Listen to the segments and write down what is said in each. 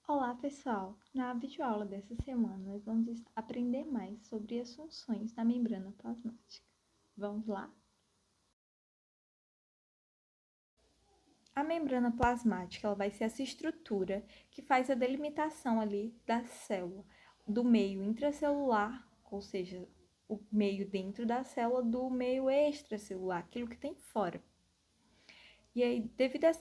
Olá, pessoal! Na videoaula dessa semana, nós vamos aprender mais sobre as funções da membrana plasmática. Vamos lá? A membrana plasmática ela vai ser essa estrutura que faz a delimitação ali da célula, do meio intracelular, ou seja, o meio dentro da célula, do meio extracelular, aquilo que tem fora. E aí, devido a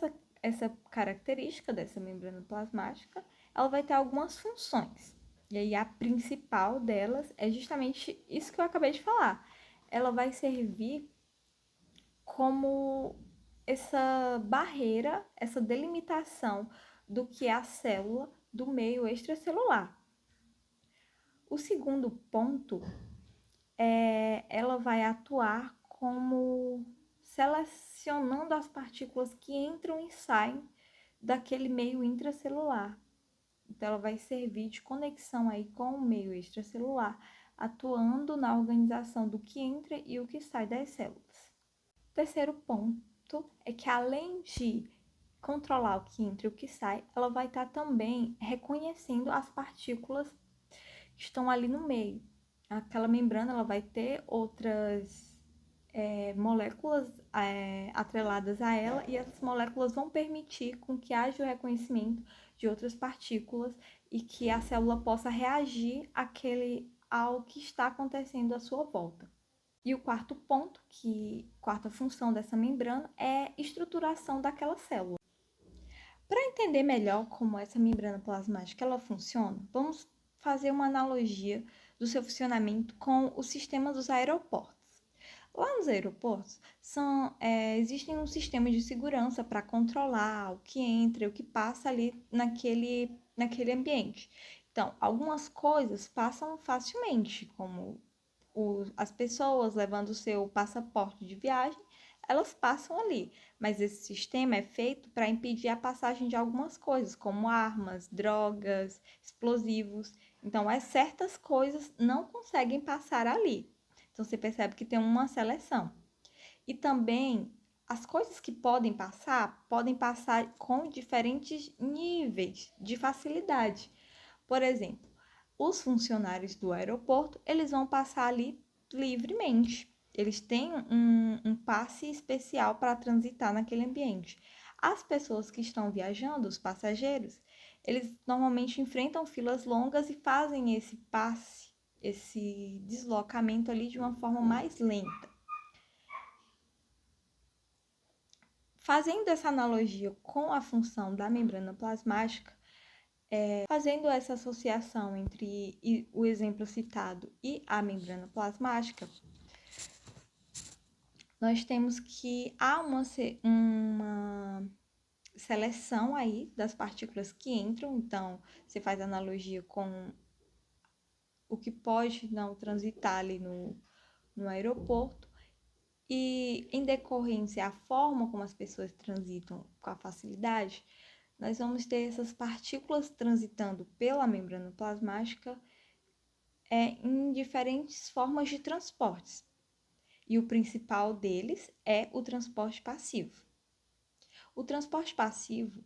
essa característica dessa membrana plasmática, ela vai ter algumas funções. E aí, a principal delas é justamente isso que eu acabei de falar. Ela vai servir como essa barreira, essa delimitação do que é a célula do meio extracelular. O segundo ponto ela vai atuar como selecionando as partículas que entram e saem daquele meio intracelular. Então, ela vai servir de conexão aí com o meio extracelular, atuando na organização do que entra e o que sai das células. O terceiro ponto é que, além de controlar o que entra e o que sai, ela vai estar também reconhecendo as partículas que estão ali no meio. Aquela membrana ela vai ter outras moléculas atreladas a ela, e essas moléculas vão permitir com que haja o reconhecimento de outras partículas e que a célula possa reagir ao que está acontecendo à sua volta. E o quarto ponto, quarta função dessa membrana, é estruturação daquela célula. Para entender melhor como essa membrana plasmática ela funciona, vamos fazer uma analogia do seu funcionamento com o sistema dos aeroportos. Lá nos aeroportos, existem um sistema de segurança para controlar o que entra e o que passa ali naquele ambiente. Então, algumas coisas passam facilmente, como as pessoas levando o seu passaporte de viagem, elas passam ali. Mas esse sistema é feito para impedir a passagem de algumas coisas, como armas, drogas, explosivos. Então, certas coisas não conseguem passar ali. Então, você percebe que tem uma seleção. E também, as coisas que podem passar com diferentes níveis de facilidade. Por exemplo, os funcionários do aeroporto, eles vão passar ali livremente. Eles têm um passe especial para transitar naquele ambiente. As pessoas que estão viajando, os passageiros, eles normalmente enfrentam filas longas e fazem esse passe, esse deslocamento ali de uma forma mais lenta. Fazendo essa analogia com a função da membrana plasmática, fazendo essa associação entre o exemplo citado e a membrana plasmática, nós temos que há uma seleção aí das partículas que entram. Então, você faz analogia com o que pode não transitar ali no aeroporto. E, em decorrência, a forma como as pessoas transitam com a facilidade, nós vamos ter essas partículas transitando pela membrana plasmática em diferentes formas de transportes. E o principal deles é o transporte passivo. O transporte passivo,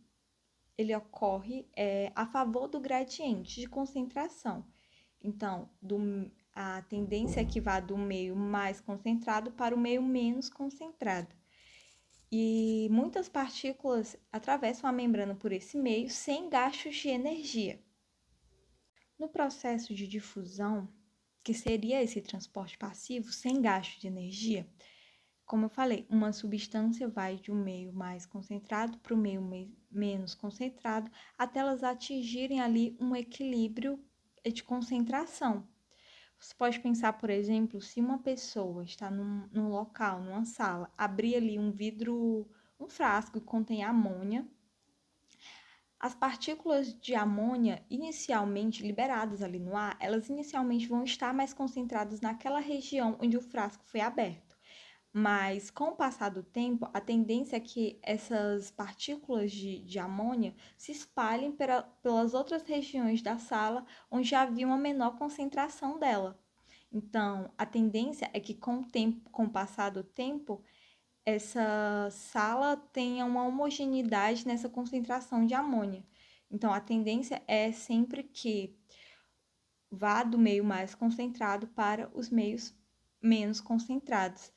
ele ocorre a favor do gradiente de concentração. Então, a tendência é que vá do meio mais concentrado para o meio menos concentrado. E muitas partículas atravessam a membrana por esse meio sem gastos de energia. No processo de difusão, que seria esse transporte passivo sem gasto de energia, como eu falei, uma substância vai de um meio mais concentrado para o meio menos concentrado, até elas atingirem ali um equilíbrio de concentração. Você pode pensar, por exemplo, se uma pessoa está num local, numa sala, abrir ali um vidro, um frasco que contém amônia, as partículas de amônia inicialmente liberadas ali no ar, elas inicialmente vão estar mais concentradas naquela região onde o frasco foi aberto. Mas, com o passar do tempo, a tendência é que essas partículas de amônia se espalhem pelas outras regiões da sala onde já havia uma menor concentração dela. Então, a tendência é que, com o passar do tempo, essa sala tenha uma homogeneidade nessa concentração de amônia. Então, a tendência é sempre que vá do meio mais concentrado para os meios menos concentrados.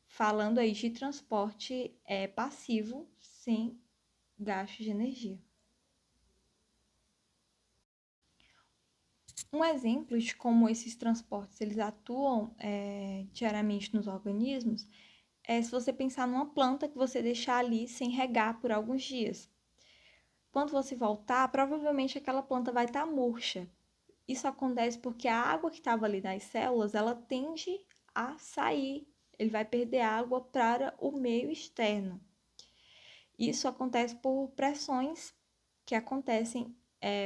Falando aí de transporte passivo, sem gasto de energia. Um exemplo de como esses transportes eles atuam diariamente nos organismos é se você pensar numa planta que você deixar ali sem regar por alguns dias. Quando você voltar, provavelmente aquela planta vai estar murcha. Isso acontece porque a água que estava ali nas células, ela tende a sair. Ele vai perder água para o meio externo. Isso acontece por pressões que acontecem,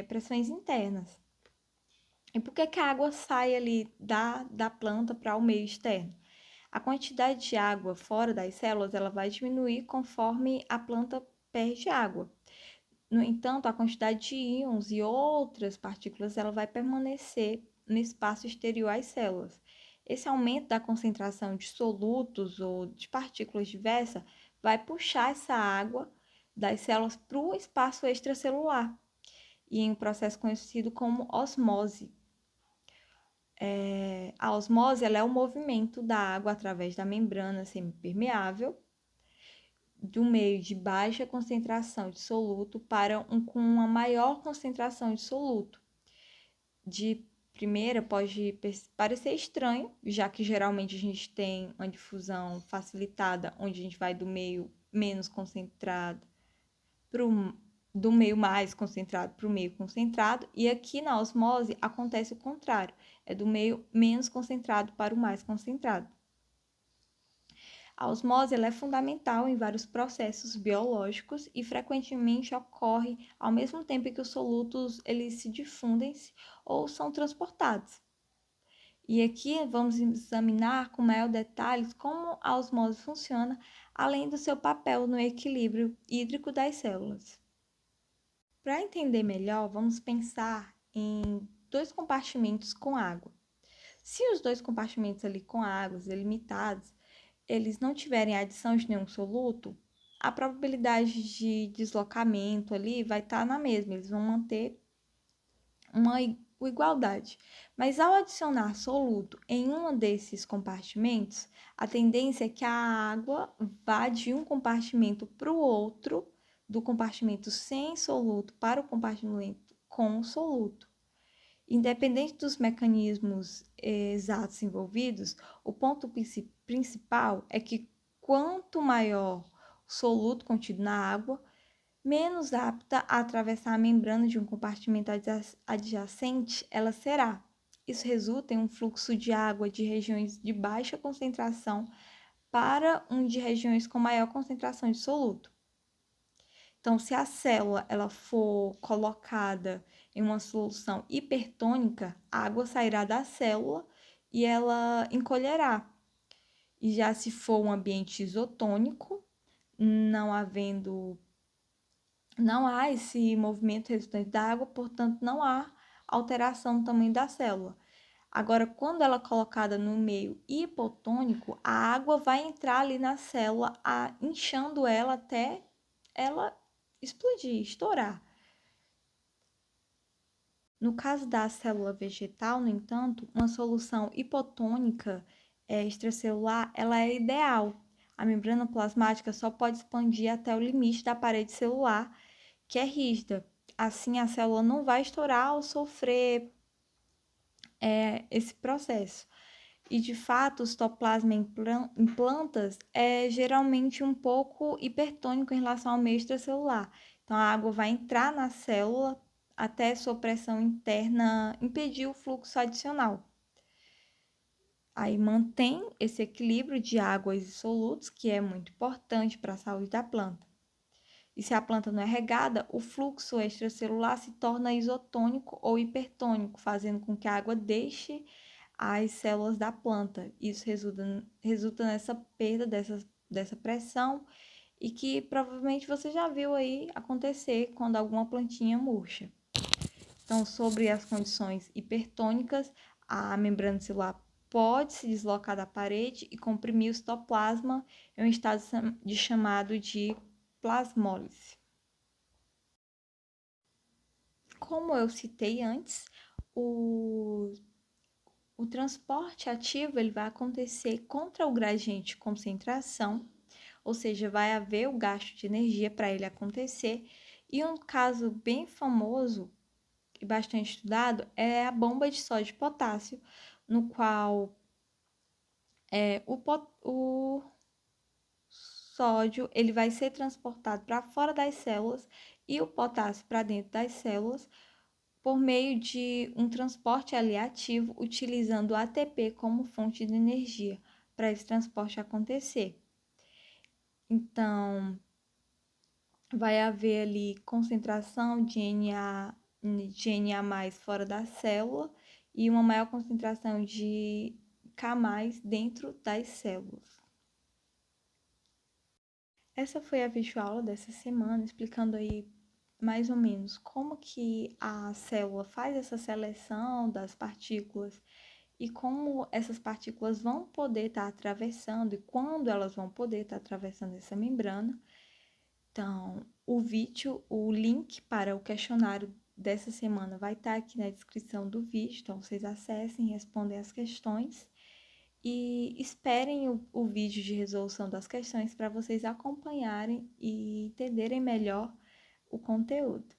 pressões internas. E por que a água sai ali da planta para o meio externo? A quantidade de água fora das células ela vai diminuir conforme a planta perde água. No entanto, a quantidade de íons e outras partículas ela vai permanecer no espaço exterior às células. Esse aumento da concentração de solutos ou de partículas diversas vai puxar essa água das células para o espaço extracelular, e em um processo conhecido como osmose. A osmose ela é o movimento da água através da membrana semipermeável do meio de baixa concentração de soluto para com uma maior concentração de soluto. De primeira pode parecer estranho, já que geralmente a gente tem uma difusão facilitada, onde a gente vai do meio menos concentrado do meio mais concentrado para o meio concentrado, e aqui na osmose acontece o contrário, é do meio menos concentrado para o mais concentrado. A osmose ela é fundamental em vários processos biológicos e frequentemente ocorre ao mesmo tempo que os solutos eles se difundem ou são transportados. E aqui vamos examinar com maior detalhes como a osmose funciona, além do seu papel no equilíbrio hídrico das células. Para entender melhor, vamos pensar em dois compartimentos com água. Se os dois compartimentos ali com águas delimitados eles não tiverem adição de nenhum soluto, a probabilidade de deslocamento ali vai estar na mesma, eles vão manter uma igualdade. Mas ao adicionar soluto em um desses compartimentos, a tendência é que a água vá de um compartimento para o outro, do compartimento sem soluto para o compartimento com soluto. Independente dos mecanismos exatos envolvidos, o ponto principal é que quanto maior o soluto contido na água, menos apta a atravessar a membrana de um compartimento adjacente ela será. Isso resulta em um fluxo de água de regiões de baixa concentração para um de regiões com maior concentração de soluto. Então, se a célula ela for colocada em uma solução hipertônica, a água sairá da célula e ela encolherá. E já se for um ambiente isotônico, não há esse movimento resultante da água, portanto, não há alteração no tamanho da célula. Agora, quando ela é colocada no meio hipotônico, a água vai entrar ali na célula, inchando ela até ela explodir, estourar. No caso da célula vegetal, no entanto, uma solução hipotônica extracelular ela é ideal. A membrana plasmática só pode expandir até o limite da parede celular, que é rígida. Assim, a célula não vai estourar ou sofrer esse processo. E, de fato, o citoplasma em plantas é geralmente um pouco hipertônico em relação ao meio extracelular. Então, a água vai entrar na célula até sua pressão interna impedir o fluxo adicional. Aí mantém esse equilíbrio de águas e solutos, que é muito importante para a saúde da planta. E se a planta não é regada, o fluxo extracelular se torna isotônico ou hipertônico, fazendo com que a água deixe as células da planta. Isso resulta nessa perda dessa pressão e que provavelmente você já viu aí acontecer quando alguma plantinha murcha. Então, sobre as condições hipertônicas, a membrana celular pode se deslocar da parede e comprimir o citoplasma em um estado chamado de plasmólise. como eu citei antes, o transporte ativo ele vai acontecer contra o gradiente de concentração, ou seja, vai haver o gasto de energia para ele acontecer. E um caso bem famoso e bastante estudado é a bomba de sódio e potássio, no qual o sódio ele vai ser transportado para fora das células e o potássio para dentro das células por meio de um transporte ativo utilizando o ATP como fonte de energia para esse transporte acontecer. Então, vai haver ali concentração de Na+ fora da célula e uma maior concentração de K+ dentro das células. Essa foi a videoaula dessa semana, explicando aí mais ou menos como que a célula faz essa seleção das partículas e como essas partículas vão poder estar atravessando e quando elas vão poder estar atravessando essa membrana. Então, o link para o questionário dessa semana vai estar aqui na descrição do vídeo, então vocês acessem, respondem as questões e esperem o vídeo de resolução das questões para vocês acompanharem e entenderem melhor o conteúdo.